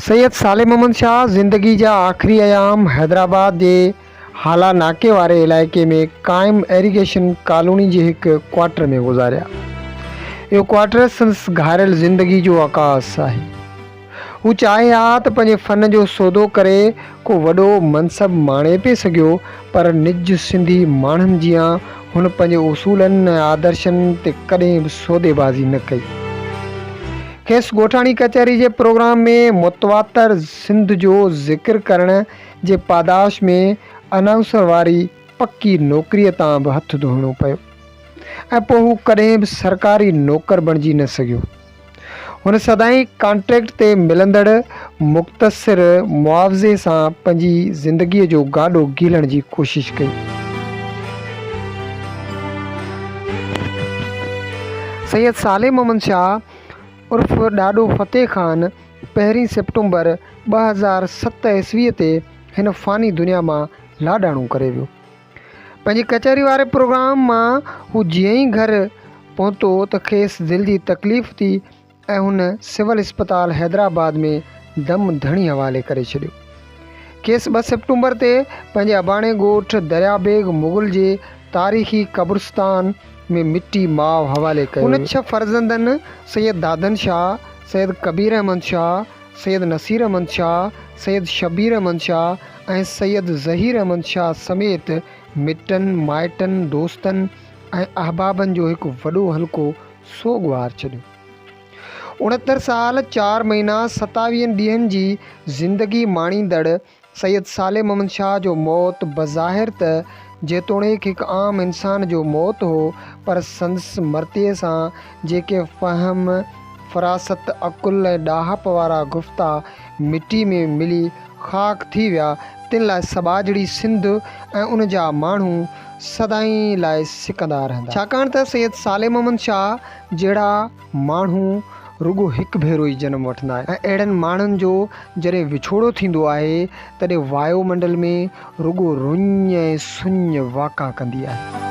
सैयद साले मोहम्मद शाह ज़िंदगी जा आख़िरी अयाम हैदराबाद जे हाला नाके वारे इलाइक़े में क़ाइम एरीगेशन कॉलोनी जे हिक क्वार्टर में गुज़ारिया। इहो क्वार्टर संदसि घायल ज़िंदगी जो आकास आहे। हू चाहे हा त पंहिंजे फ़न जो सौदो करे को वॾो मनसब माणे पिए सघियो, पर निज सिंधी माण्हुनि जियां हुन पंहिंजे उसूलनि ऐं आदर्शनि ते कॾहिं बि सौदेबाज़ी न कई। खेसि ॻोठाणी कचहरी जे प्रोग्राम में मुतवातर सिंध जो ज़िक्र करण जे पादाश में अनाउंसर वारी पक्की नौकरीअ तां बि हथु धोइणो पियो ऐं पोइ हू कॾहिं बि सरकारी नौकर बणिजी न सघियो। हुन सदाईं कॉन्ट्रैक्ट ते मिलंदड़ मुख़्तसिर मुआवज़े सां पंहिंजी ज़िंदगीअ जो गाॾो ॻीलण जी कोशिश कई। सैयद साले मोहम्मद शाह उर्फ़ ॾाॾो फ़तेह ख़ान 1 सेप्टेम्बर 2007 ईस्वीअ ते हिन फ़ानी दुनिया मां लाॾाणो करे वियो। पंहिंजी कचहरी वारे प्रोग्राम मां हू जीअं ई घर पहुतो त खेसि दिलि जी तकलीफ़ थी ऐं हुन सिविल अस्पताल हैदराबाद में दम धणी हवाले करे छॾियो। खेसि 2 सेप्टेम्बर ते पंहिंजे अबाणे ॻोठ दरियाबेग मुग़ल जे तारीख़ी क़ब्रिस्तान में मिट्टी माव हवाले कयो। हुन 6 फ़र्ज़ंदनि सैयद दादन शाह, सैयद कबीर अहमद शाह, सैयद नसीर अहमद शाह, सैयद शबीर अहमद शाह ऐं सैयद ज़हीर अहमद शाह समेत मिटनि माइटनि दोस्तनि ऐं अहबाबनि जो हिकु वॾो हल्को सोगवार छॾियो। 69 साल 4 महीना 27 ॾींहंनि जी ज़िंदगी माणींदड़ सैयद साले मोहम्मद शाह जो मौत बज़ाहिर त जेतोणीकि हिकु आम इंसान जो मौत हो, पर संदसि मरतीअ सां जेके फ़हम फ़रासत अकुल ऐं ॾाहप वारा गुफ़्ता मिट्टी में मिली ख़ाक थी विया, तिन लाइ सबाजड़ी सिंध ऐं उन जा माण्हू सदाईं लाइ सिकंदा रहंदा। छाकाणि त सैयद साले मोहम्मद शाह जहिड़ा माण्हू रुगो हिकु भेरो ई जनमु वठंदा आहिनि ऐं अहिड़नि माण्हुनि जो जॾहिं विछोड़ो थींदो आहे तॾहिं वायुमंडल में रुगो रुञ ऐं सुञ वाका कंदी आहे।